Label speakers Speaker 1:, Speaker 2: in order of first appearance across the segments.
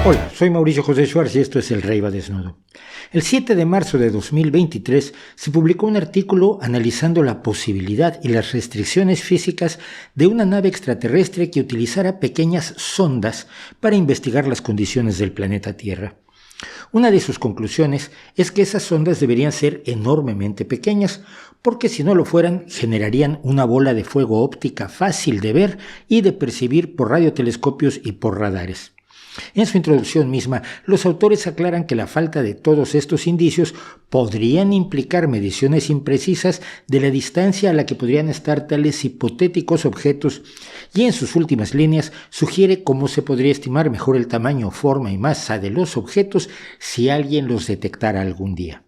Speaker 1: Hola, soy Mauricio José Schwartz y esto es El Rey va desnudo. El 7 de marzo de 2023 se publicó un artículo analizando la posibilidad y las restricciones físicas de una nave extraterrestre que utilizara pequeñas sondas para investigar las condiciones del planeta Tierra. Una de sus conclusiones es que esas sondas deberían ser enormemente pequeñas, porque si no lo fueran, generarían una bola de fuego óptica fácil de ver y de percibir por radiotelescopios y por radares. En su introducción misma, los autores aclaran que la falta de todos estos indicios podrían implicar mediciones imprecisas de la distancia a la que podrían estar tales hipotéticos objetos, y en sus últimas líneas sugiere cómo se podría estimar mejor el tamaño, forma y masa de los objetos si alguien los detectara algún día.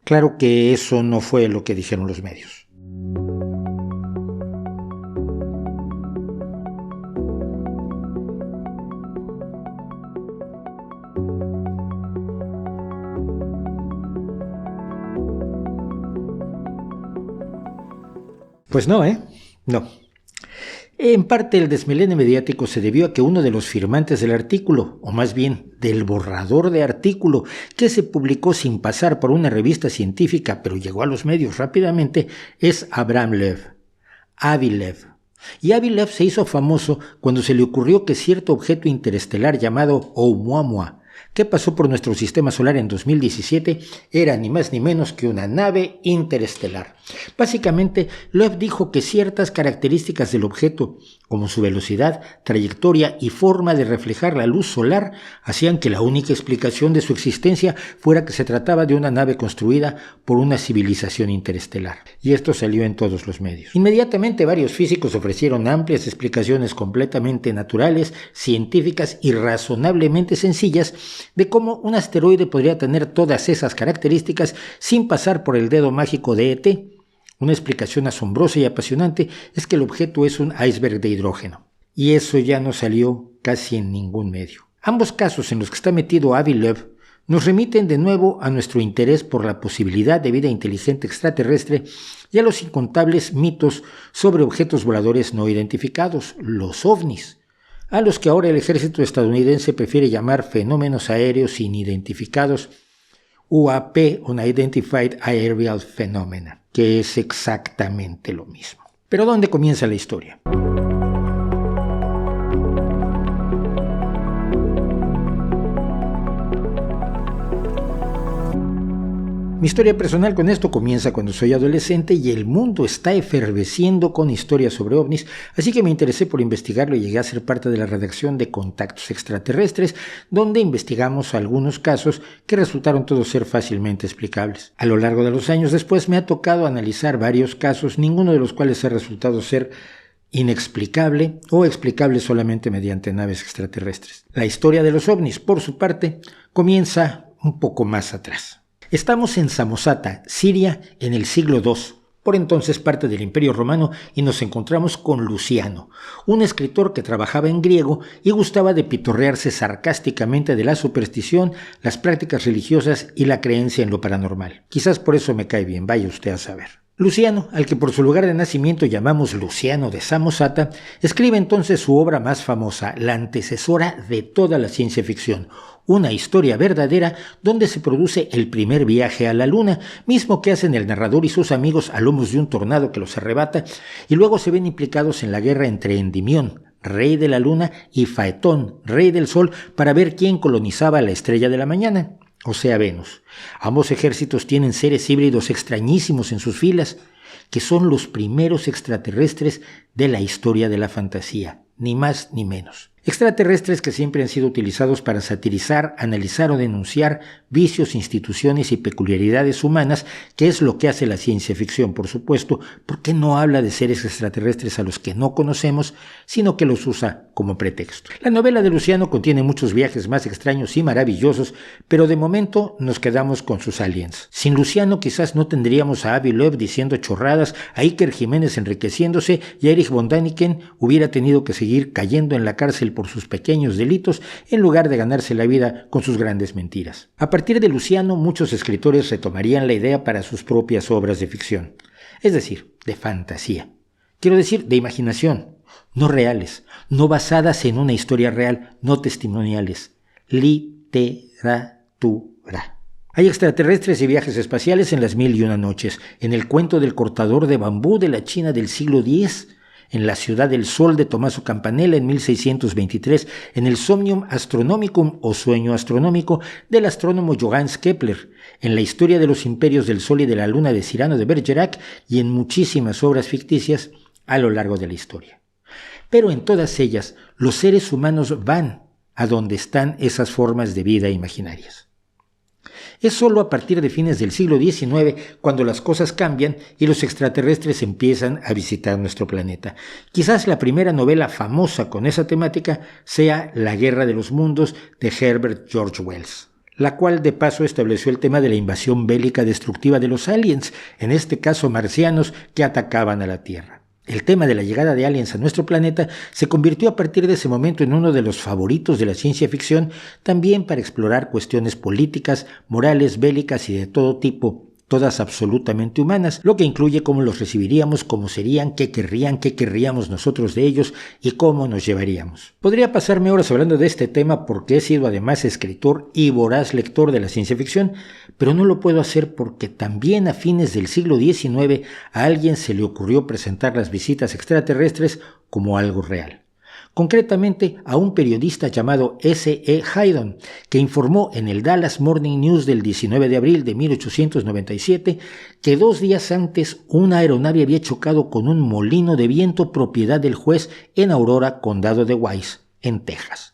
Speaker 1: Claro que eso no fue lo que dijeron los medios. Pues no, No. En parte el desmelene mediático se debió a que uno de los firmantes del artículo, o más bien del borrador de artículo, que se publicó sin pasar por una revista científica pero llegó a los medios rápidamente, es Abraham Lev, Avi Lev. Y Avi Lev se hizo famoso cuando se le ocurrió que cierto objeto interestelar llamado Oumuamua, que pasó por nuestro sistema solar en 2017, era ni más ni menos que una nave interestelar. Básicamente, Lev dijo que ciertas características del objeto, como su velocidad, trayectoria y forma de reflejar la luz solar, hacían que la única explicación de su existencia fuera que se trataba de una nave construida por una civilización interestelar. Y esto salió en todos los medios. Inmediatamente varios físicos ofrecieron amplias explicaciones completamente naturales, científicas y razonablemente sencillas de cómo un asteroide podría tener todas esas características sin pasar por el dedo mágico de ET. Una explicación asombrosa y apasionante es que el objeto es un iceberg de hidrógeno. Y eso ya no salió casi en ningún medio. Ambos casos en los que está metido Avi Lev nos remiten de nuevo a nuestro interés por la posibilidad de vida inteligente extraterrestre y a los incontables mitos sobre objetos voladores no identificados, los ovnis, a los que ahora el ejército estadounidense prefiere llamar fenómenos aéreos inidentificados, UAP, Unidentified Aerial Phenomena, que es exactamente lo mismo. Pero ¿dónde comienza la historia? Mi historia personal con esto comienza cuando soy adolescente y el mundo está efervesciendo con historias sobre ovnis, así que me interesé por investigarlo y llegué a ser parte de la redacción de Contactos Extraterrestres, donde investigamos algunos casos que resultaron todos ser fácilmente explicables. A lo largo de los años después me ha tocado analizar varios casos, ninguno de los cuales ha resultado ser inexplicable o explicable solamente mediante naves extraterrestres. La historia de los ovnis, por su parte, comienza un poco más atrás. Estamos en Samosata, Siria, en el siglo II, por entonces parte del Imperio Romano, y nos encontramos con Luciano, un escritor que trabajaba en griego y gustaba de pitorrearse sarcásticamente de la superstición, las prácticas religiosas y la creencia en lo paranormal. Quizás por eso me cae bien, vaya usted a saber. Luciano, al que por su lugar de nacimiento llamamos Luciano de Samosata, escribe entonces su obra más famosa, la antecesora de toda la ciencia ficción, una historia verdadera donde se produce el primer viaje a la luna, mismo que hacen el narrador y sus amigos a lomos de un tornado que los arrebata, y luego se ven implicados en la guerra entre Endimión, rey de la luna, y Faetón, rey del sol, para ver quién colonizaba la estrella de la mañana, o sea Venus. Ambos ejércitos tienen seres híbridos extrañísimos en sus filas, que son los primeros extraterrestres de la historia de la fantasía, ni más ni menos. Extraterrestres que siempre han sido utilizados para satirizar, analizar o denunciar vicios, instituciones y peculiaridades humanas, que es lo que hace la ciencia ficción, por supuesto, porque no habla de seres extraterrestres a los que no conocemos, sino que los usa como pretexto. La novela de Luciano contiene muchos viajes más extraños y maravillosos, pero de momento nos quedamos con sus aliens. Sin Luciano quizás no tendríamos a Avi Loeb diciendo chorradas, a Iker Jiménez enriqueciéndose y a Erich von Däniken hubiera tenido que seguir cayendo en la cárcel por sus pequeños delitos en lugar de ganarse la vida con sus grandes mentiras. A partir de Luciano, muchos escritores retomarían la idea para sus propias obras de ficción, es decir, de fantasía. Quiero decir, de imaginación, no reales, no basadas en una historia real, no testimoniales. literatura. Hay extraterrestres y viajes espaciales en Las Mil y Una Noches, en El cuento del cortador de bambú de la China del siglo X, en La ciudad del sol de Tommaso Campanella en 1623, en el Somnium Astronomicum o sueño astronómico del astrónomo Johannes Kepler, en La historia de los imperios del sol y de la luna de Cyrano de Bergerac y en muchísimas obras ficticias a lo largo de la historia. Pero en todas ellas, los seres humanos van a donde están esas formas de vida imaginarias. Es solo a partir de fines del siglo XIX cuando las cosas cambian y los extraterrestres empiezan a visitar nuestro planeta. Quizás la primera novela famosa con esa temática sea La Guerra de los Mundos de Herbert George Wells, la cual de paso estableció el tema de la invasión bélica destructiva de los aliens, en este caso marcianos, que atacaban a la Tierra. El tema de la llegada de aliens a nuestro planeta se convirtió a partir de ese momento en uno de los favoritos de la ciencia ficción, también para explorar cuestiones políticas, morales, bélicas y de todo tipo, todas absolutamente humanas, lo que incluye cómo los recibiríamos, cómo serían, qué querríamos nosotros de ellos y cómo nos llevaríamos. Podría pasarme horas hablando de este tema porque he sido además escritor y voraz lector de la ciencia ficción, pero no lo puedo hacer porque también a fines del siglo XIX a alguien se le ocurrió presentar las visitas extraterrestres como algo real. Concretamente a un periodista llamado S.E. Haydon, que informó en el Dallas Morning News del 19 de abril de 1897 que 2 días antes una aeronave había chocado con un molino de viento propiedad del juez en Aurora, condado de Wise, en Texas.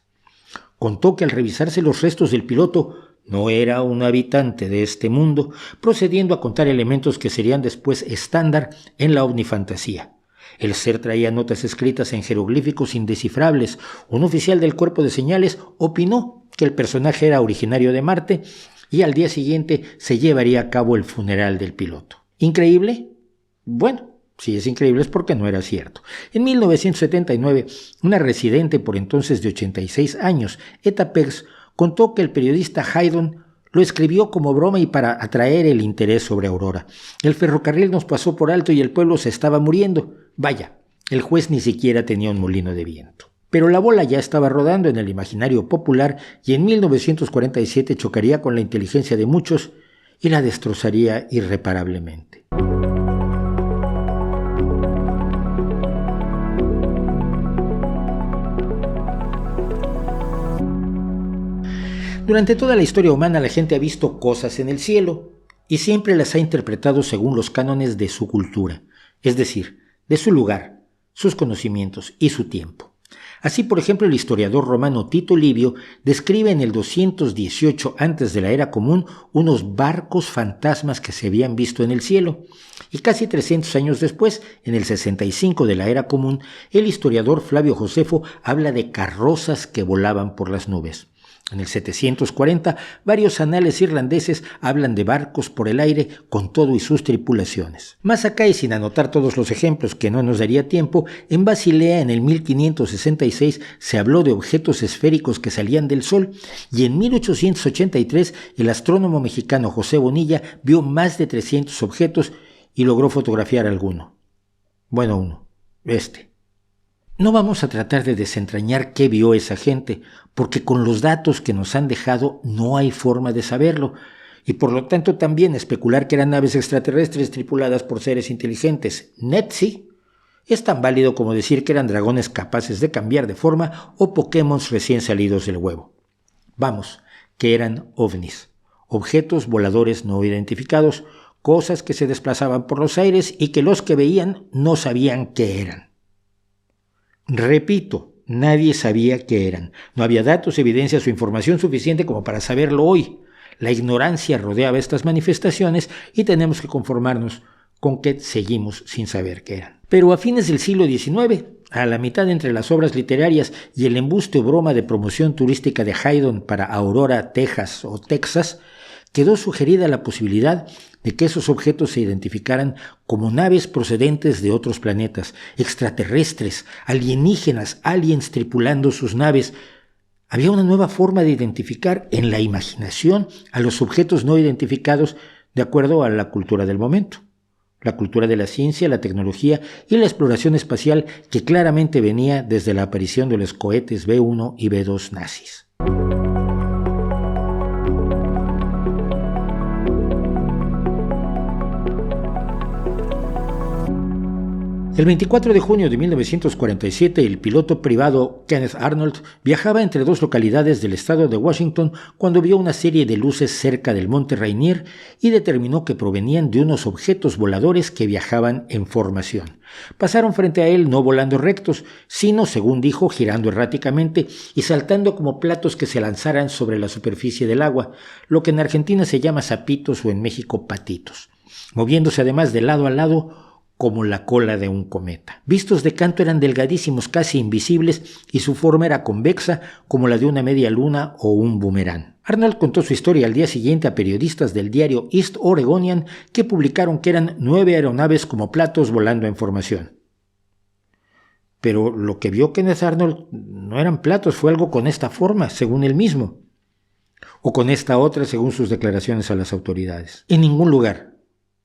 Speaker 1: Contó que al revisarse los restos del piloto no era un habitante de este mundo, procediendo a contar elementos que serían después estándar en la ovnifantasía. El ser traía notas escritas en jeroglíficos indescifrables. Un oficial del cuerpo de señales opinó que el personaje era originario de Marte y al día siguiente se llevaría a cabo el funeral del piloto. ¿Increíble? Bueno, si es increíble es porque no era cierto. En 1979, una residente por entonces de 86 años, Etta Pex, contó que el periodista Haydon lo escribió como broma y para atraer el interés sobre Aurora. El ferrocarril nos pasó por alto y el pueblo se estaba muriendo. Vaya, el juez ni siquiera tenía un molino de viento. Pero la bola ya estaba rodando en el imaginario popular y en 1947 chocaría con la inteligencia de muchos y la destrozaría irreparablemente. Durante toda la historia humana la gente ha visto cosas en el cielo y siempre las ha interpretado según los cánones de su cultura, es decir, de su lugar, sus conocimientos y su tiempo. Así, por ejemplo, el historiador romano Tito Livio describe en el 218 antes de la era común unos barcos fantasmas que se habían visto en el cielo. Y casi 300 años después, en el 65 de la era común, el historiador Flavio Josefo habla de carrozas que volaban por las nubes. En el 740, varios anales irlandeses hablan de barcos por el aire con todo y sus tripulaciones. Más acá, y sin anotar todos los ejemplos que no nos daría tiempo, en Basilea en el 1566 se habló de objetos esféricos que salían del Sol y en 1883 el astrónomo mexicano José Bonilla vio más de 300 objetos y logró fotografiar alguno. Bueno, uno, este. No vamos a tratar de desentrañar qué vio esa gente, porque con los datos que nos han dejado no hay forma de saberlo, y por lo tanto también especular que eran naves extraterrestres tripuladas por seres inteligentes, NETSI, es tan válido como decir que eran dragones capaces de cambiar de forma o Pokémons recién salidos del huevo. Vamos, que eran ovnis, objetos voladores no identificados, cosas que se desplazaban por los aires y que los que veían no sabían qué eran. Repito, nadie sabía qué eran. No había datos, evidencias o información suficiente como para saberlo hoy. La ignorancia rodeaba estas manifestaciones y tenemos que conformarnos con que seguimos sin saber qué eran. Pero a fines del siglo XIX, a la mitad entre las obras literarias y el embuste o broma de promoción turística de Haydon para Aurora, Texas o Texas, quedó sugerida la posibilidad de que esos objetos se identificaran como naves procedentes de otros planetas, extraterrestres, alienígenas, aliens tripulando sus naves. Había una nueva forma de identificar en la imaginación a los objetos no identificados de acuerdo a la cultura del momento. La cultura de la ciencia, la tecnología y la exploración espacial que claramente venía desde la aparición de los cohetes B-1 y B-2 nazis. El 24 de junio de 1947, el piloto privado Kenneth Arnold viajaba entre dos localidades del estado de Washington cuando vio una serie de luces cerca del monte Rainier y determinó que provenían de unos objetos voladores que viajaban en formación. Pasaron frente a él no volando rectos, sino, según dijo, girando erráticamente y saltando como platos que se lanzaran sobre la superficie del agua, lo que en Argentina se llama zapitos o en México patitos, moviéndose además de lado a lado como la cola de un cometa. Vistos de canto eran delgadísimos, casi invisibles, y su forma era convexa como la de una media luna o un boomerang. Arnold contó su historia al día siguiente a periodistas del diario East Oregonian que publicaron que eran 9 aeronaves como platos volando en formación. Pero lo que vio Kenneth Arnold no eran platos, fue algo con esta forma, según él mismo, o con esta otra, según sus declaraciones a las autoridades. En ningún lugar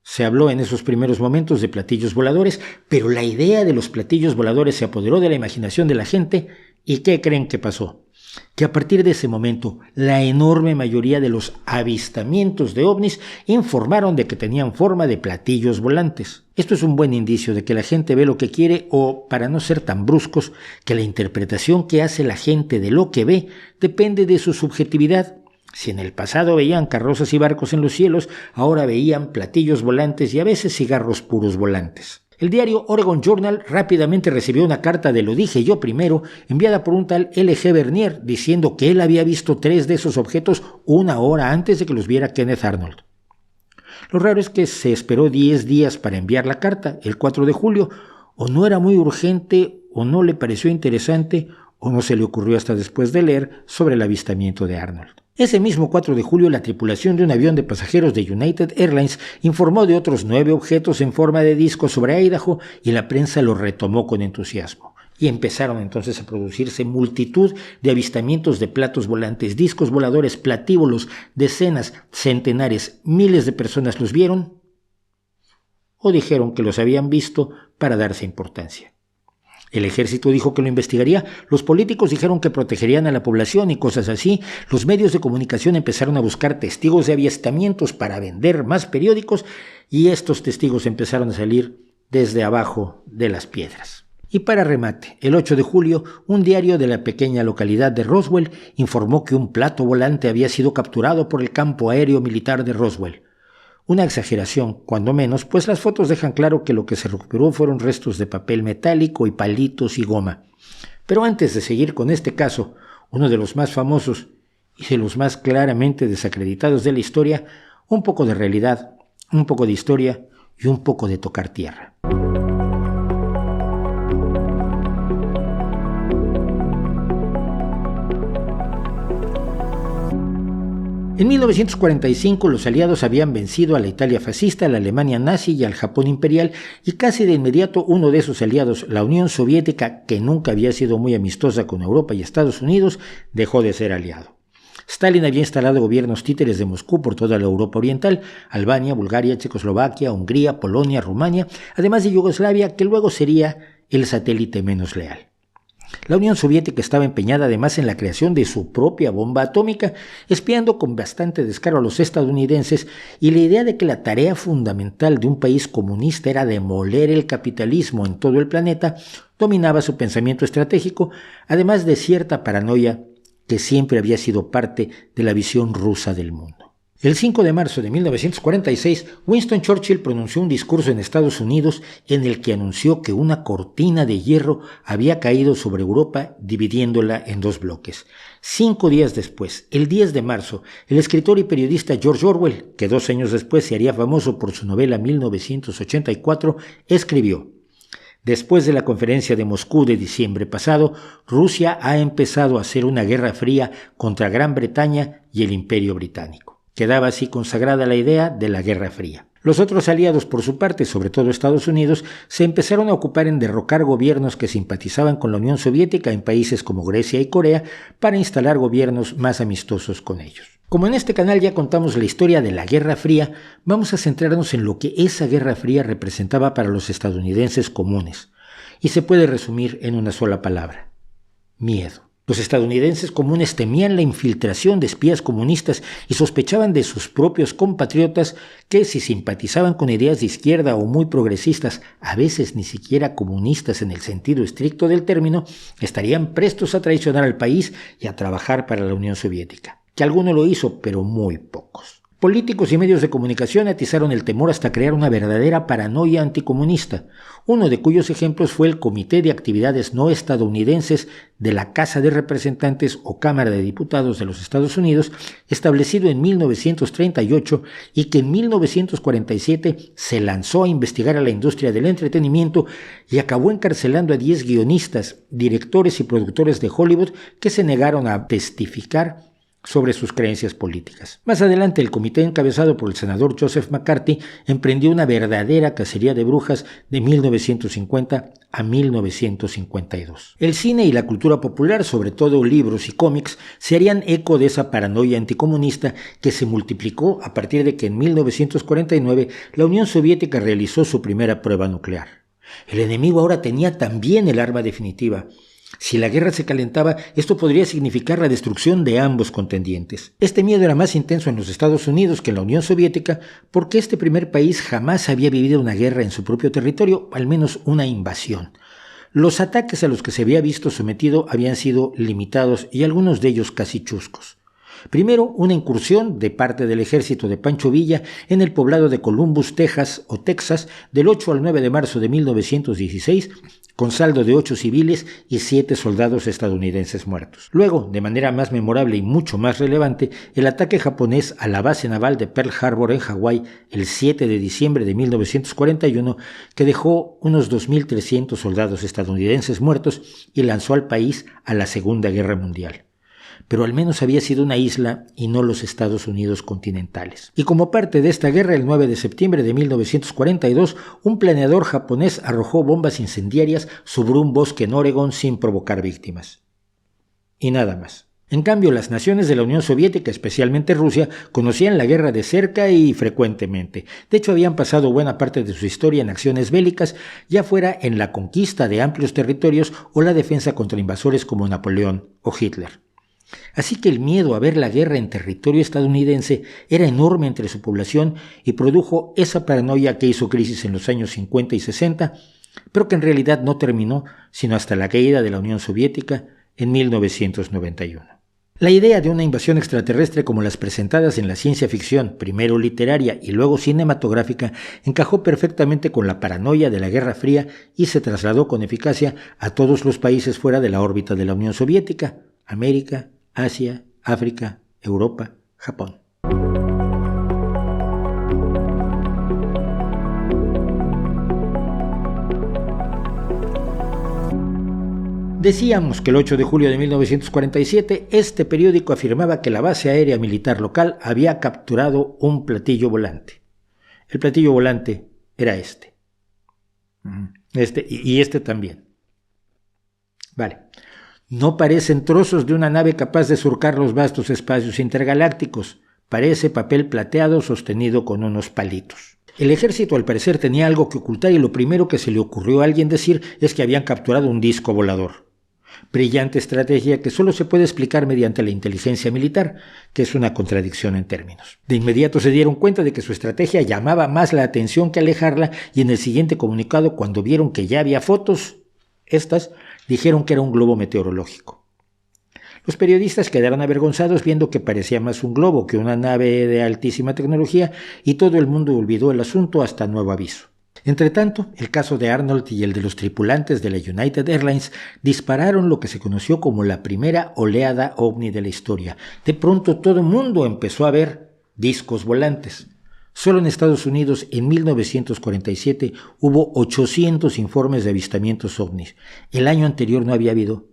Speaker 1: se habló en esos primeros momentos de platillos voladores, pero la idea de los platillos voladores se apoderó de la imaginación de la gente. ¿Y qué creen que pasó? Que a partir de ese momento, la enorme mayoría de los avistamientos de ovnis informaron de que tenían forma de platillos volantes. Esto es un buen indicio de que la gente ve lo que quiere o, para no ser tan bruscos, que la interpretación que hace la gente de lo que ve depende de su subjetividad. Si en el pasado veían carrozas y barcos en los cielos, ahora veían platillos volantes y a veces cigarros puros volantes. El diario Oregon Journal rápidamente recibió una carta de Lo dije yo primero, enviada por un tal L.G. Bernier, diciendo que él había visto 3 de esos objetos 1 hora antes de que los viera Kenneth Arnold. Lo raro es que se esperó 10 días para enviar la carta, el 4 de julio, o no era muy urgente, o no le pareció interesante, o no se le ocurrió hasta después de leer sobre el avistamiento de Arnold. Ese mismo 4 de julio, la tripulación de un avión de pasajeros de United Airlines informó de otros 9 objetos en forma de disco sobre Idaho y la prensa lo retomó con entusiasmo. Y empezaron entonces a producirse multitud de avistamientos de platos volantes, discos voladores, platíbulos, decenas, centenares, miles de personas los vieron o dijeron que los habían visto para darse importancia. El ejército dijo que lo investigaría, los políticos dijeron que protegerían a la población y cosas así. Los medios de comunicación empezaron a buscar testigos de avistamientos para vender más periódicos y estos testigos empezaron a salir desde abajo de las piedras. Y para remate, el 8 de julio, un diario de la pequeña localidad de Roswell informó que un plato volante había sido capturado por el campo aéreo militar de Roswell. Una exageración, cuando menos, pues las fotos dejan claro que lo que se recuperó fueron restos de papel metálico y palitos y goma. Pero antes de seguir con este caso, uno de los más famosos y de los más claramente desacreditados de la historia, un poco de realidad, un poco de historia y un poco de tocar tierra. En 1945 los aliados habían vencido a la Italia fascista, a la Alemania nazi y al Japón imperial, y casi de inmediato uno de esos aliados, la Unión Soviética, que nunca había sido muy amistosa con Europa y Estados Unidos, dejó de ser aliado. Stalin había instalado gobiernos títeres de Moscú por toda la Europa oriental, Albania, Bulgaria, Checoslovaquia, Hungría, Polonia, Rumania, además de Yugoslavia, que luego sería el satélite menos leal. La Unión Soviética estaba empeñada además en la creación de su propia bomba atómica, espiando con bastante descaro a los estadounidenses, y la idea de que la tarea fundamental de un país comunista era demoler el capitalismo en todo el planeta dominaba su pensamiento estratégico, además de cierta paranoia que siempre había sido parte de la visión rusa del mundo. El 5 de marzo de 1946, Winston Churchill pronunció un discurso en Estados Unidos en el que anunció que una cortina de hierro había caído sobre Europa, dividiéndola en 2 bloques. 5 días después, el 10 de marzo, el escritor y periodista George Orwell, que 2 años después se haría famoso por su novela 1984, escribió: Después de la conferencia de Moscú de diciembre pasado, Rusia ha empezado a hacer una guerra fría contra Gran Bretaña y el Imperio Británico. Quedaba así consagrada la idea de la Guerra Fría. Los otros aliados, por su parte, sobre todo Estados Unidos, se empezaron a ocupar en derrocar gobiernos que simpatizaban con la Unión Soviética en países como Grecia y Corea para instalar gobiernos más amistosos con ellos. Como en este canal ya contamos la historia de la Guerra Fría, vamos a centrarnos en lo que esa Guerra Fría representaba para los estadounidenses comunes. Y se puede resumir en una sola palabra: miedo. Los estadounidenses comunes temían la infiltración de espías comunistas y sospechaban de sus propios compatriotas que, si simpatizaban con ideas de izquierda o muy progresistas, a veces ni siquiera comunistas en el sentido estricto del término, estarían prestos a traicionar al país y a trabajar para la Unión Soviética. Que alguno lo hizo, pero muy pocos. Políticos y medios de comunicación atizaron el temor hasta crear una verdadera paranoia anticomunista, uno de cuyos ejemplos fue el Comité de Actividades No Estadounidenses de la Casa de Representantes o Cámara de Diputados de los Estados Unidos, establecido en 1938 y que en 1947 se lanzó a investigar a la industria del entretenimiento y acabó encarcelando a 10 guionistas, directores y productores de Hollywood que se negaron a testificar sobre sus creencias políticas. Más adelante, el comité encabezado por el senador Joseph McCarthy emprendió una verdadera cacería de brujas de 1950 a 1952. El cine y la cultura popular, sobre todo libros y cómics, se harían eco de esa paranoia anticomunista que se multiplicó a partir de que en 1949 la Unión Soviética realizó su primera prueba nuclear. El enemigo ahora tenía también el arma definitiva. Si la guerra se calentaba, esto podría significar la destrucción de ambos contendientes. Este miedo era más intenso en los Estados Unidos que en la Unión Soviética porque este primer país jamás había vivido una guerra en su propio territorio, al menos una invasión. Los ataques a los que se había visto sometido habían sido limitados y algunos de ellos casi chuscos. Primero, una incursión de parte del ejército de Pancho Villa en el poblado de Columbus, Texas, del 8 al 9 de marzo de 1916, con saldo de 8 civiles y 7 soldados estadounidenses muertos. Luego, de manera más memorable y mucho más relevante, el ataque japonés a la base naval de Pearl Harbor en Hawái el 7 de diciembre de 1941, que dejó unos 2.300 soldados estadounidenses muertos y lanzó al país a la Segunda Guerra Mundial. Pero al menos había sido una isla y no los Estados Unidos continentales. Y como parte de esta guerra, el 9 de septiembre de 1942, un planeador japonés arrojó bombas incendiarias sobre un bosque en Oregón sin provocar víctimas. Y nada más. En cambio, las naciones de la Unión Soviética, especialmente Rusia, conocían la guerra de cerca y frecuentemente. De hecho, habían pasado buena parte de su historia en acciones bélicas, ya fuera en la conquista de amplios territorios o la defensa contra invasores como Napoleón o Hitler. Así que el miedo a ver la guerra en territorio estadounidense era enorme entre su población y produjo esa paranoia que hizo crisis en los años 50 y 60, pero que en realidad no terminó sino hasta la caída de la Unión Soviética en 1991. La idea de una invasión extraterrestre como las presentadas en la ciencia ficción, primero literaria y luego cinematográfica, encajó perfectamente con la paranoia de la Guerra Fría y se trasladó con eficacia a todos los países fuera de la órbita de la Unión Soviética, América, Asia, África, Europa, Japón. Decíamos que el 8 de julio de 1947 este periódico afirmaba que la base aérea militar local había capturado un platillo volante. El platillo volante era este. Este también. Vale. No parecen trozos de una nave capaz de surcar los vastos espacios intergalácticos. Parece papel plateado sostenido con unos palitos. El ejército al parecer tenía algo que ocultar y lo primero que se le ocurrió a alguien decir es que habían capturado un disco volador. Brillante estrategia que solo se puede explicar mediante la inteligencia militar, que es una contradicción en términos. De inmediato se dieron cuenta de que su estrategia llamaba más la atención que alejarla y en el siguiente comunicado, cuando vieron que ya había fotos, dijeron que era un globo meteorológico. Los periodistas quedaron avergonzados viendo que parecía más un globo que una nave de altísima tecnología y todo el mundo olvidó el asunto hasta nuevo aviso. Entretanto, el caso de Arnold y el de los tripulantes de la United Airlines dispararon lo que se conoció como la primera oleada ovni de la historia. De pronto todo el mundo empezó a ver discos volantes. Solo en Estados Unidos, en 1947, hubo 800 informes de avistamientos ovnis. El año anterior no había habido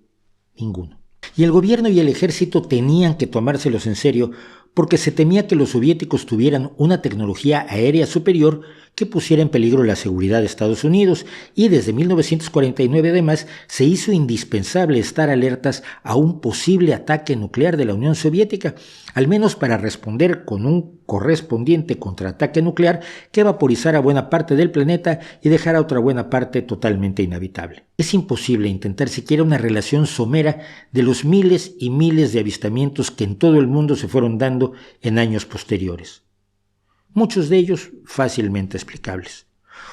Speaker 1: ninguno. Y el gobierno y el ejército tenían que tomárselos en serio porque se temía que los soviéticos tuvieran una tecnología aérea superior que pusiera en peligro la seguridad de Estados Unidos, y desde 1949 además se hizo indispensable estar alertas a un posible ataque nuclear de la Unión Soviética, al menos para responder con un correspondiente contraataque nuclear que vaporizara buena parte del planeta y dejara otra buena parte totalmente inhabitable. Es imposible intentar siquiera una relación somera de los miles y miles de avistamientos que en todo el mundo se fueron dando en años posteriores. Muchos de ellos fácilmente explicables,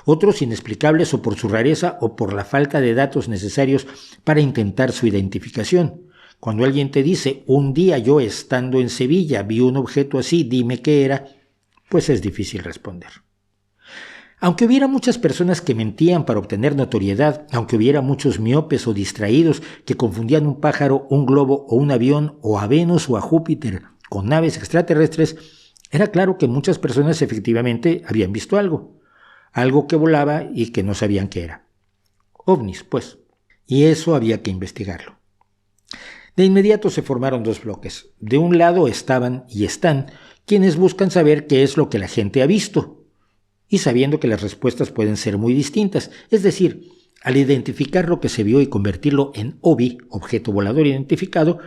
Speaker 1: otros inexplicables o por su rareza o por la falta de datos necesarios para intentar su identificación. Cuando alguien te dice, un día yo estando en Sevilla vi un objeto así, dime qué era, pues es difícil responder. Aunque hubiera muchas personas que mentían para obtener notoriedad, aunque hubiera muchos miopes o distraídos que confundían un pájaro, un globo o un avión, o a Venus o a Júpiter con naves extraterrestres, era claro que muchas personas efectivamente habían visto algo que volaba y que no sabían qué era. OVNIs, pues. Y eso había que investigarlo. De inmediato se formaron dos bloques. De un lado estaban y están quienes buscan saber qué es lo que la gente ha visto, y sabiendo que las respuestas pueden ser muy distintas, es decir, al identificar lo que se vio y convertirlo en OVI, objeto volador identificado,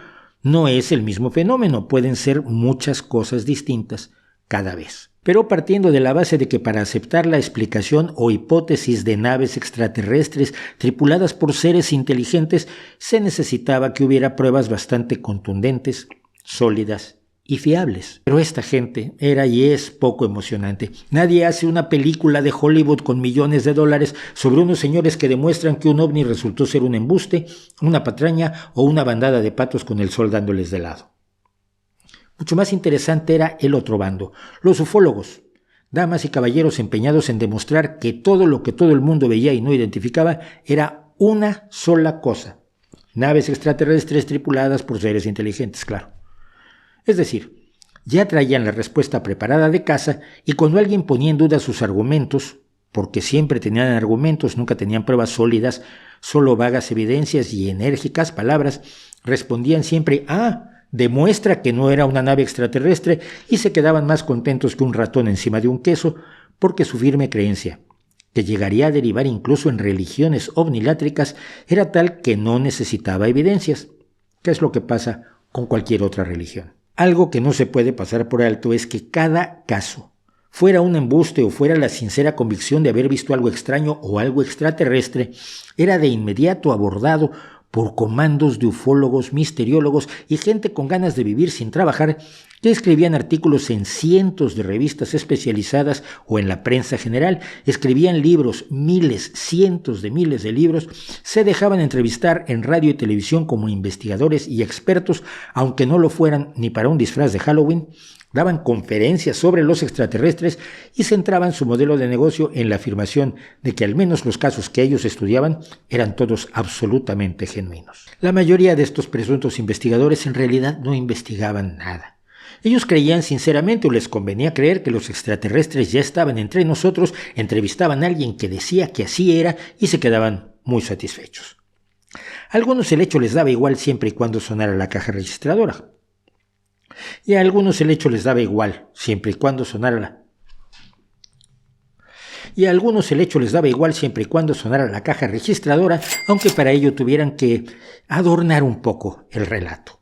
Speaker 1: no es el mismo fenómeno, pueden ser muchas cosas distintas cada vez. Pero partiendo de la base de que para aceptar la explicación o hipótesis de naves extraterrestres tripuladas por seres inteligentes, se necesitaba que hubiera pruebas bastante contundentes, sólidas y fiables. Pero esta gente era y es poco emocionante. Nadie hace una película de Hollywood con millones de dólares sobre unos señores que demuestran que un ovni resultó ser un embuste, una patraña o una bandada de patos con el sol dándoles de lado. Mucho más interesante era el otro bando, los ufólogos, damas y caballeros empeñados en demostrar que todo lo que todo el mundo veía y no identificaba era una sola cosa: naves extraterrestres tripuladas por seres inteligentes, claro. Es decir, ya traían la respuesta preparada de casa, y cuando alguien ponía en duda sus argumentos, porque siempre tenían argumentos, nunca tenían pruebas sólidas, solo vagas evidencias y enérgicas palabras, respondían siempre: demuestra que no era una nave extraterrestre, y se quedaban más contentos que un ratón encima de un queso, porque su firme creencia, que llegaría a derivar incluso en religiones ovnilátricas, era tal que no necesitaba evidencias, que es lo que pasa con cualquier otra religión. Algo que no se puede pasar por alto es que cada caso, fuera un embuste o fuera la sincera convicción de haber visto algo extraño o algo extraterrestre, era de inmediato abordado por comandos de ufólogos, misteriólogos y gente con ganas de vivir sin trabajar, que escribían artículos en cientos de revistas especializadas o en la prensa general, escribían libros, miles, cientos de miles de libros, se dejaban entrevistar en radio y televisión como investigadores y expertos, aunque no lo fueran ni para un disfraz de Halloween, daban conferencias sobre los extraterrestres y centraban su modelo de negocio en la afirmación de que al menos los casos que ellos estudiaban eran todos absolutamente genuinos. La mayoría de estos presuntos investigadores en realidad no investigaban nada. Ellos creían sinceramente, o les convenía creer, que los extraterrestres ya estaban entre nosotros, entrevistaban a alguien que decía que así era y se quedaban muy satisfechos. A algunos el hecho les daba igual siempre y cuando sonara la caja registradora. Y a algunos el hecho les daba igual siempre y cuando sonara la caja registradora, aunque para ello tuvieran que adornar un poco el relato.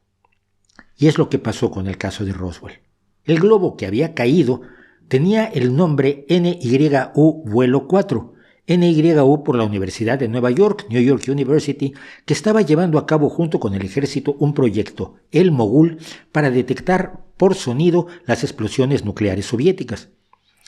Speaker 1: Y es lo que pasó con el caso de Roswell. El globo que había caído tenía el nombre NYU Vuelo 4, NYU por la Universidad de Nueva York, New York University, que estaba llevando a cabo junto con el ejército un proyecto, el Mogul, para detectar por sonido las explosiones nucleares soviéticas.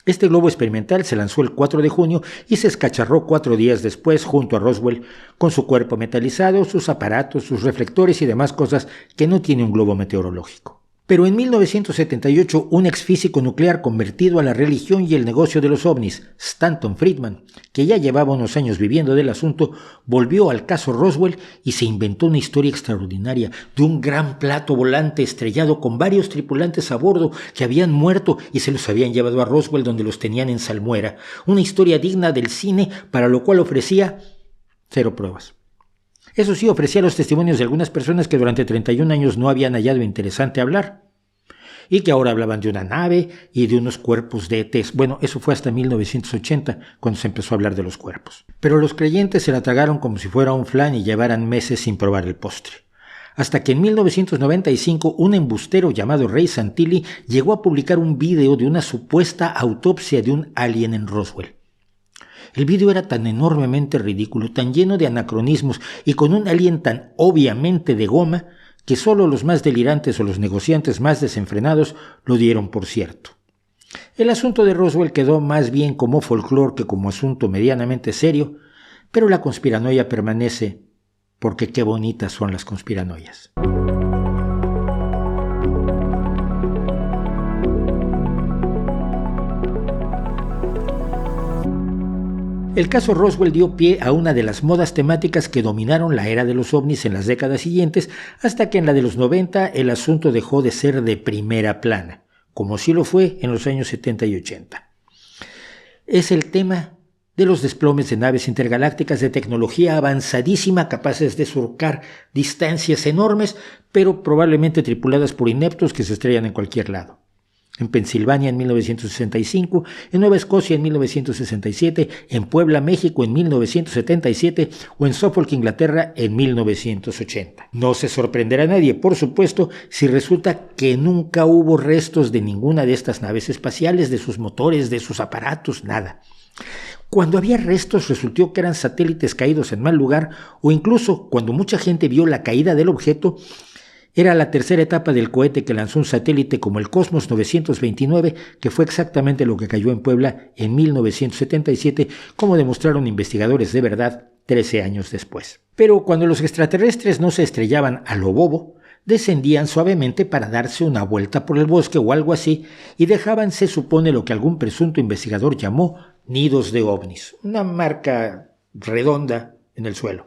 Speaker 1: Este globo experimental se lanzó el 4 de junio y se escacharró 4 días después junto a Roswell, con su cuerpo metalizado, sus aparatos, sus reflectores y demás cosas que no tiene un globo meteorológico. Pero en 1978, un exfísico nuclear convertido a la religión y el negocio de los ovnis, Stanton Friedman, que ya llevaba unos años viviendo del asunto, volvió al caso Roswell y se inventó una historia extraordinaria de un gran plato volante estrellado con varios tripulantes a bordo que habían muerto y se los habían llevado a Roswell, donde los tenían en salmuera. Una historia digna del cine, para lo cual ofrecía 0 pruebas. Eso sí, ofrecía los testimonios de algunas personas que durante 31 años no habían hallado interesante hablar. y que ahora hablaban de una nave y de unos cuerpos de ETs. Bueno, eso fue hasta 1980 cuando se empezó a hablar de los cuerpos. Pero los creyentes se la tragaron como si fuera un flan y llevaran meses sin probar el postre. Hasta que en 1995 un embustero llamado Ray Santilli llegó a publicar un video de una supuesta autopsia de un alien en Roswell. El video era tan enormemente ridículo, tan lleno de anacronismos y con un alien tan obviamente de goma que solo los más delirantes o los negociantes más desenfrenados lo dieron por cierto. El asunto de Roswell quedó más bien como folclore que como asunto medianamente serio, pero la conspiranoia permanece, porque qué bonitas son las conspiranoias. El caso Roswell dio pie a una de las modas temáticas que dominaron la era de los ovnis en las décadas siguientes, hasta que en la de los 90 el asunto dejó de ser de primera plana, como sí lo fue en los años 70 y 80. Es el tema de los desplomes de naves intergalácticas de tecnología avanzadísima capaces de surcar distancias enormes, pero probablemente tripuladas por ineptos que se estrellan en cualquier lado. En Pensilvania en 1965, en Nueva Escocia en 1967, en Puebla, México en 1977 o en Suffolk, Inglaterra en 1980. No se sorprenderá a nadie, por supuesto, si resulta que nunca hubo restos de ninguna de estas naves espaciales, de sus motores, de sus aparatos, nada. Cuando había restos resultó que eran satélites caídos en mal lugar o incluso cuando mucha gente vio la caída del objeto, era la tercera etapa del cohete que lanzó un satélite como el Cosmos 929, que fue exactamente lo que cayó en Puebla en 1977, como demostraron investigadores de verdad 13 años después. Pero cuando los extraterrestres no se estrellaban a lo bobo, descendían suavemente para darse una vuelta por el bosque o algo así y dejaban, se supone, lo que algún presunto investigador llamó nidos de ovnis, una marca redonda en el suelo.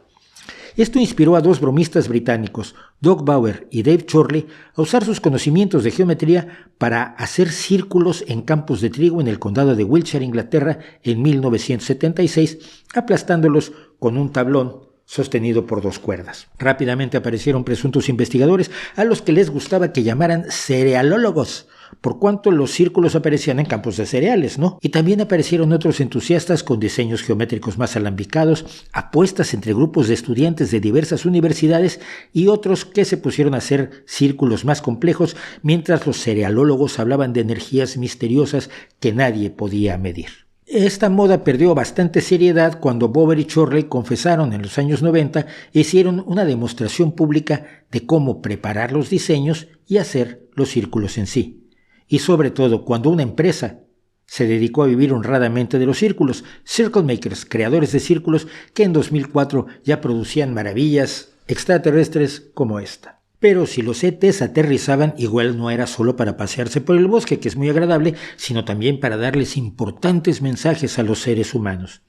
Speaker 1: Esto inspiró a dos bromistas británicos, Doug Bauer y Dave Chorley, a usar sus conocimientos de geometría para hacer círculos en campos de trigo en el condado de Wiltshire, Inglaterra, en 1976, aplastándolos con un tablón sostenido por dos cuerdas. Rápidamente aparecieron presuntos investigadores a los que les gustaba que llamaran cerealólogos, por cuanto los círculos aparecían en campos de cereales, ¿no? Y también aparecieron otros entusiastas con diseños geométricos más alambicados, apuestas entre grupos de estudiantes de diversas universidades y otros que se pusieron a hacer círculos más complejos, mientras los cerealólogos hablaban de energías misteriosas que nadie podía medir. Esta moda perdió bastante seriedad cuando Bauer y Chorley confesaron en los años 90 e hicieron una demostración pública de cómo preparar los diseños y hacer los círculos en sí. Y sobre todo cuando una empresa se dedicó a vivir honradamente de los círculos, Circle Makers, creadores de círculos que en 2004 ya producían maravillas extraterrestres como esta. Pero si los ETs aterrizaban, igual no era solo para pasearse por el bosque, que es muy agradable, sino también para darles importantes mensajes a los seres humanos.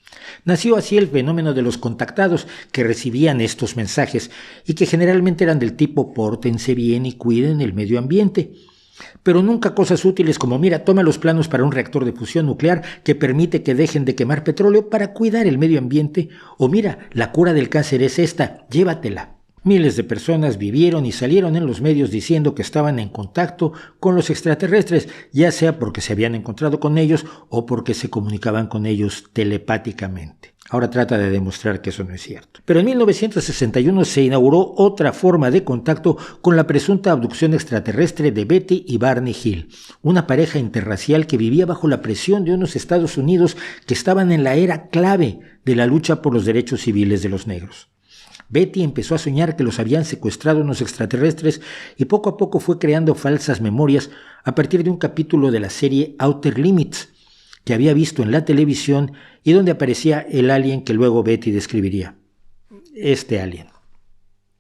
Speaker 1: Nació así el fenómeno de los contactados que recibían estos mensajes y que generalmente eran del tipo pórtense bien y cuiden el medio ambiente. Pero nunca cosas útiles como mira, toma los planos para un reactor de fusión nuclear que permite que dejen de quemar petróleo para cuidar el medio ambiente, o mira, la cura del cáncer es esta, llévatela. Miles de personas vivieron y salieron en los medios diciendo que estaban en contacto con los extraterrestres, ya sea porque se habían encontrado con ellos o porque se comunicaban con ellos telepáticamente. Ahora trata de demostrar que eso no es cierto. Pero en 1961 se inauguró otra forma de contacto con la presunta abducción extraterrestre de Betty y Barney Hill, una pareja interracial que vivía bajo la presión de unos Estados Unidos que estaban en la era clave de la lucha por los derechos civiles de los negros. Betty empezó a soñar que los habían secuestrado unos extraterrestres y poco a poco fue creando falsas memorias a partir de un capítulo de la serie Outer Limits que había visto en la televisión y donde aparecía el alien que luego Betty describiría. Este alien.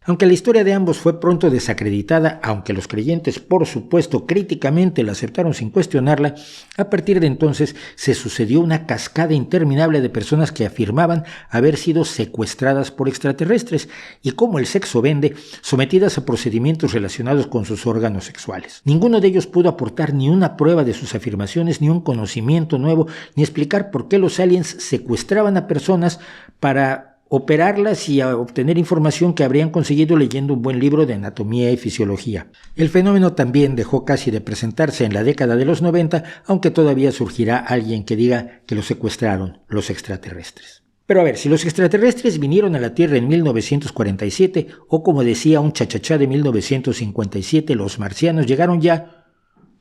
Speaker 1: Aunque la historia de ambos fue pronto desacreditada, aunque los creyentes por supuesto críticamente la aceptaron sin cuestionarla, a partir de entonces se sucedió una cascada interminable de personas que afirmaban haber sido secuestradas por extraterrestres y, como el sexo vende, sometidas a procedimientos relacionados con sus órganos sexuales. Ninguno de ellos pudo aportar ni una prueba de sus afirmaciones, ni un conocimiento nuevo, ni explicar por qué los aliens secuestraban a personas para operarlas y a obtener información que habrían conseguido leyendo un buen libro de anatomía y fisiología. El fenómeno también dejó casi de presentarse en la década de los 90, aunque todavía surgirá alguien que diga que los secuestraron los extraterrestres. Pero a ver, si los extraterrestres vinieron a la Tierra en 1947, o como decía un chachachá de 1957, los marcianos llegaron ya,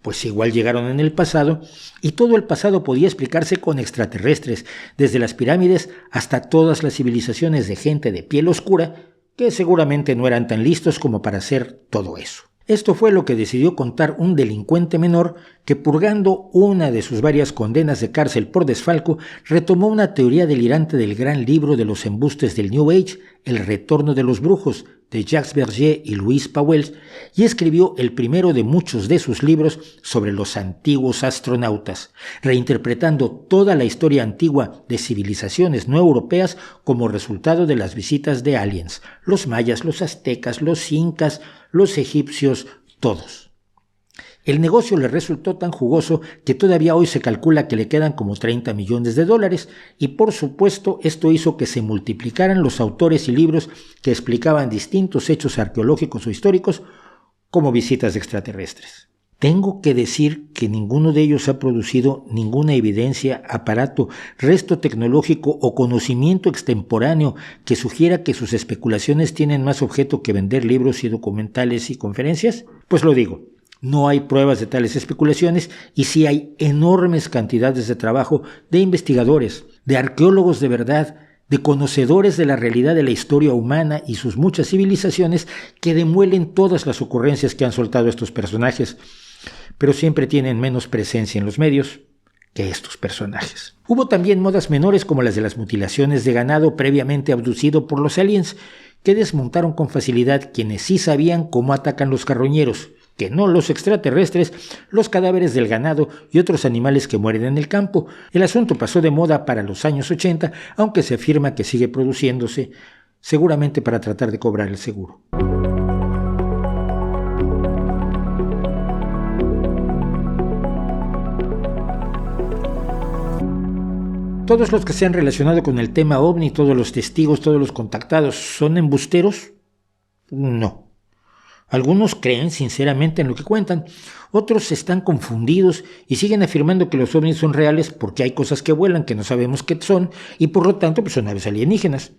Speaker 1: pues igual llegaron en el pasado, y todo el pasado podía explicarse con extraterrestres, desde las pirámides hasta todas las civilizaciones de gente de piel oscura, que seguramente no eran tan listos como para hacer todo eso. Esto fue lo que decidió contar un delincuente menor que, purgando una de sus varias condenas de cárcel por desfalco, retomó una teoría delirante del gran libro de los embustes del New Age, El retorno de los brujos, de Jacques Berger y Louis Pauwels, y escribió el primero de muchos de sus libros sobre los antiguos astronautas, reinterpretando toda la historia antigua de civilizaciones no europeas como resultado de las visitas de aliens, los mayas, los aztecas, los incas, los egipcios, todos. El negocio le resultó tan jugoso que todavía hoy se calcula que le quedan como $30 millones, y por supuesto esto hizo que se multiplicaran los autores y libros que explicaban distintos hechos arqueológicos o históricos como visitas extraterrestres. Tengo que decir que ninguno de ellos ha producido ninguna evidencia, aparato, resto tecnológico o conocimiento extemporáneo que sugiera que sus especulaciones tienen más objeto que vender libros y documentales y conferencias. Pues lo digo. No hay pruebas de tales especulaciones y sí hay enormes cantidades de trabajo de investigadores, de arqueólogos de verdad, de conocedores de la realidad de la historia humana y sus muchas civilizaciones que demuelen todas las ocurrencias que han soltado estos personajes, pero siempre tienen menos presencia en los medios que estos personajes. Hubo también modas menores como las de las mutilaciones de ganado previamente abducido por los aliens, que desmontaron con facilidad quienes sí sabían cómo atacan los carroñeros, que no los extraterrestres, los cadáveres del ganado y otros animales que mueren en el campo. El asunto pasó de moda para los años 80, aunque se afirma que sigue produciéndose, seguramente para tratar de cobrar el seguro. ¿Todos los que se han relacionado con el tema OVNI, todos los testigos, todos los contactados, son embusteros? No. Algunos creen sinceramente en lo que cuentan, otros están confundidos y siguen afirmando que los ovnis son reales porque hay cosas que vuelan que no sabemos qué son y por lo tanto pues son naves alienígenas,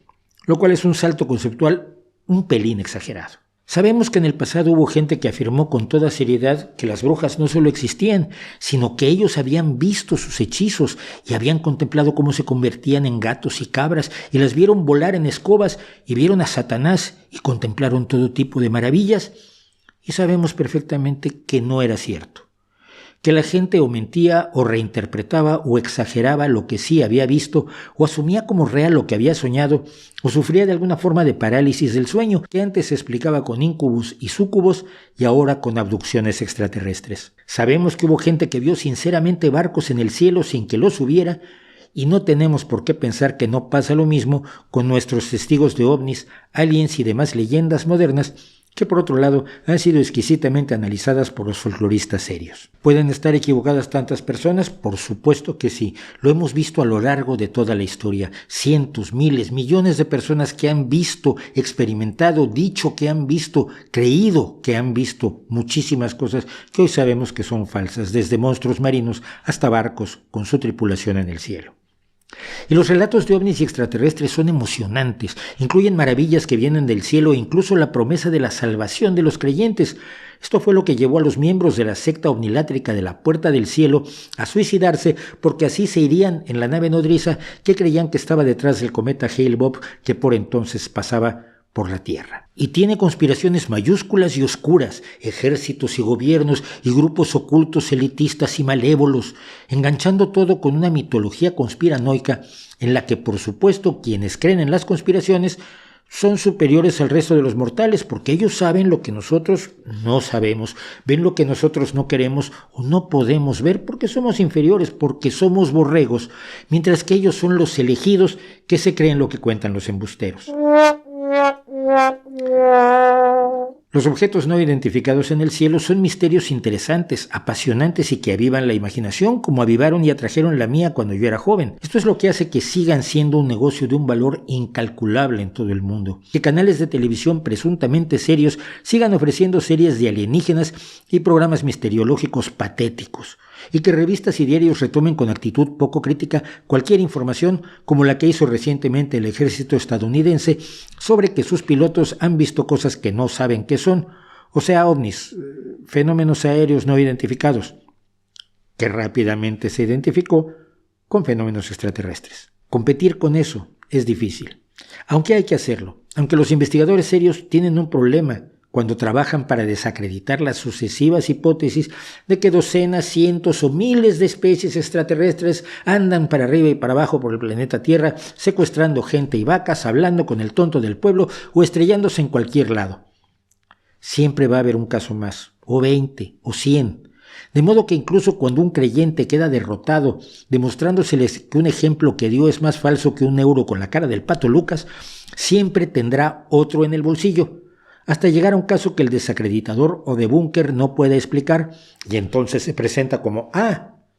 Speaker 1: lo cual es un salto conceptual un pelín exagerado. Sabemos que en el pasado hubo gente que afirmó con toda seriedad que las brujas no solo existían, sino que ellos habían visto sus hechizos y habían contemplado cómo se convertían en gatos y cabras y las vieron volar en escobas y vieron a Satanás y contemplaron todo tipo de maravillas, y sabemos perfectamente que no era cierto, que la gente o mentía o reinterpretaba o exageraba lo que sí había visto o asumía como real lo que había soñado o sufría de alguna forma de parálisis del sueño que antes se explicaba con incubus y súcubos y ahora con abducciones extraterrestres. Sabemos que hubo gente que vio sinceramente barcos en el cielo sin que los hubiera y no tenemos por qué pensar que no pasa lo mismo con nuestros testigos de ovnis, aliens y demás leyendas modernas que por otro lado han sido exquisitamente analizadas por los folcloristas serios. ¿Pueden estar equivocadas tantas personas? Por supuesto que sí. Lo hemos visto a lo largo de toda la historia. Cientos, miles, millones de personas que han visto, experimentado, dicho que han visto, creído que han visto muchísimas cosas que hoy sabemos que son falsas, desde monstruos marinos hasta barcos con su tripulación en el cielo. Y los relatos de ovnis y extraterrestres son emocionantes, incluyen maravillas que vienen del cielo e incluso la promesa de la salvación de los creyentes. Esto fue lo que llevó a los miembros de la secta omnilátrica de la Puerta del Cielo a suicidarse porque así se irían en la nave nodriza que creían que estaba detrás del cometa Hale-Bopp que por entonces pasaba por la Tierra. Y tiene conspiraciones mayúsculas y oscuras, ejércitos y gobiernos y grupos ocultos elitistas y malévolos, enganchando todo con una mitología conspiranoica en la que, por supuesto, quienes creen en las conspiraciones son superiores al resto de los mortales porque ellos saben lo que nosotros no sabemos, ven lo que nosotros no queremos o no podemos ver porque somos inferiores, porque somos borregos, mientras que ellos son los elegidos que se creen lo que cuentan los embusteros. Los objetos no identificados en el cielo son misterios interesantes, apasionantes y que avivan la imaginación, como avivaron y atrajeron la mía cuando yo era joven. Esto es lo que hace que sigan siendo un negocio de un valor incalculable en todo el mundo. Que canales de televisión presuntamente serios sigan ofreciendo series de alienígenas y programas misteriológicos patéticos. Y que revistas y diarios retomen con actitud poco crítica cualquier información como la que hizo recientemente el ejército estadounidense sobre que sus pilotos han visto cosas que no saben qué son, o sea, ovnis, fenómenos aéreos no identificados, que rápidamente se identificó con fenómenos extraterrestres. Competir con eso es difícil, aunque hay que hacerlo, aunque los investigadores serios tienen un problema cuando trabajan para desacreditar las sucesivas hipótesis de que docenas, cientos o miles de especies extraterrestres andan para arriba y para abajo por el planeta Tierra, secuestrando gente y vacas, hablando con el tonto del pueblo o estrellándose en cualquier lado. Siempre va a haber un caso más, o 20, o 100. De modo que incluso cuando un creyente queda derrotado, demostrándoseles que un ejemplo que dio es más falso que un euro con la cara del Pato Lucas, siempre tendrá otro en el bolsillo, hasta llegar a un caso que el desacreditador o debunker no puede explicar, y entonces se presenta como,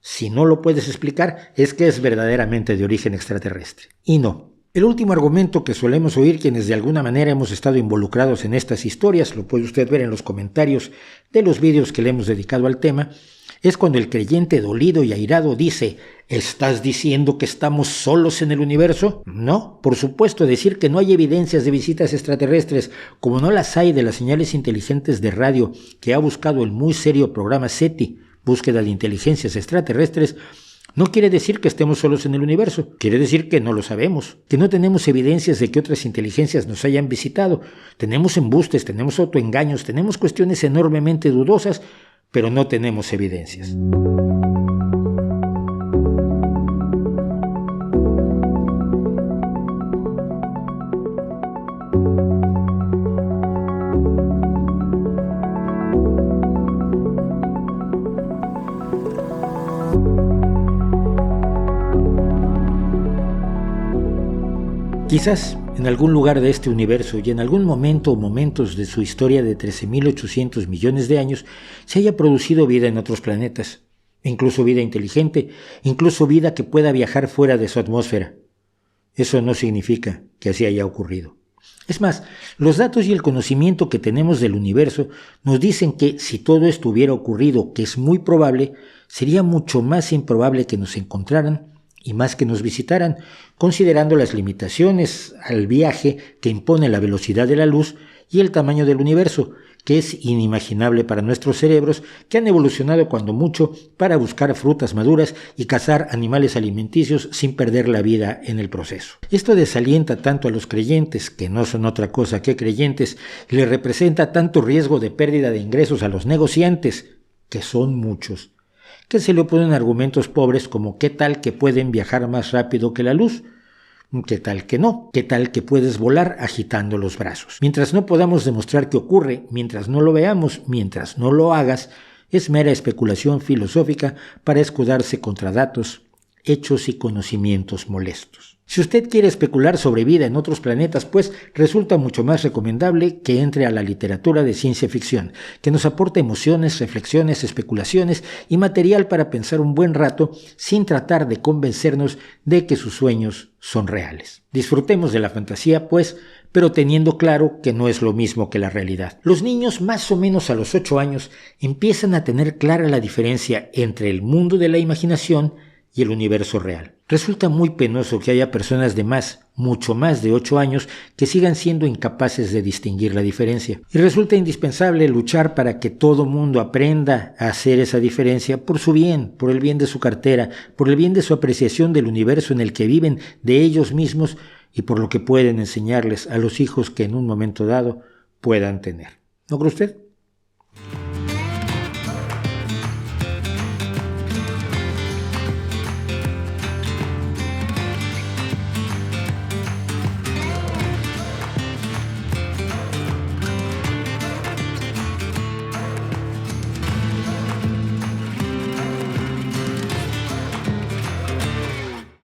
Speaker 1: si no lo puedes explicar, es que es verdaderamente de origen extraterrestre. Y no. El último argumento que solemos oír quienes de alguna manera hemos estado involucrados en estas historias, lo puede usted ver en los comentarios de los vídeos que le hemos dedicado al tema, es cuando el creyente dolido y airado dice, ¿estás diciendo que estamos solos en el universo? No, por supuesto, decir que no hay evidencias de visitas extraterrestres, como no las hay de las señales inteligentes de radio que ha buscado el muy serio programa SETI, Búsqueda de Inteligencias Extraterrestres, no quiere decir que estemos solos en el universo, quiere decir que no lo sabemos, que no tenemos evidencias de que otras inteligencias nos hayan visitado. Tenemos embustes, tenemos autoengaños, tenemos cuestiones enormemente dudosas, pero no tenemos evidencias. Quizás en algún lugar de este universo y en algún momento o momentos de su historia de 13.800 millones de años se haya producido vida en otros planetas, incluso vida inteligente, incluso vida que pueda viajar fuera de su atmósfera. Eso no significa que así haya ocurrido. Es más, los datos y el conocimiento que tenemos del universo nos dicen que si todo esto hubiera ocurrido, que es muy probable, sería mucho más improbable que nos encontraran y más que nos visitaran, considerando las limitaciones al viaje que impone la velocidad de la luz y el tamaño del universo, que es inimaginable para nuestros cerebros, que han evolucionado cuando mucho para buscar frutas maduras y cazar animales alimenticios sin perder la vida en el proceso. Esto desalienta tanto a los creyentes, que no son otra cosa que creyentes, y le representa tanto riesgo de pérdida de ingresos a los negociantes, que son muchos, que se le oponen argumentos pobres como ¿qué tal que pueden viajar más rápido que la luz? ¿Qué tal que no? ¿Qué tal que puedes volar agitando los brazos? Mientras no podamos demostrar que ocurre, mientras no lo veamos, mientras no lo hagas, es mera especulación filosófica para escudarse contra datos, hechos y conocimientos molestos. Si usted quiere especular sobre vida en otros planetas, pues resulta mucho más recomendable que entre a la literatura de ciencia ficción, que nos aporta emociones, reflexiones, especulaciones y material para pensar un buen rato sin tratar de convencernos de que sus sueños son reales. Disfrutemos de la fantasía, pues, pero teniendo claro que no es lo mismo que la realidad. Los niños, más o menos a los 8 años, empiezan a tener clara la diferencia entre el mundo de la imaginación y el universo real. Resulta muy penoso que haya personas de mucho más de 8 años que sigan siendo incapaces de distinguir la diferencia. Y resulta indispensable luchar para que todo mundo aprenda a hacer esa diferencia por su bien, por el bien de su cartera, por el bien de su apreciación del universo en el que viven, de ellos mismos y por lo que pueden enseñarles a los hijos que en un momento dado puedan tener. ¿No cree usted?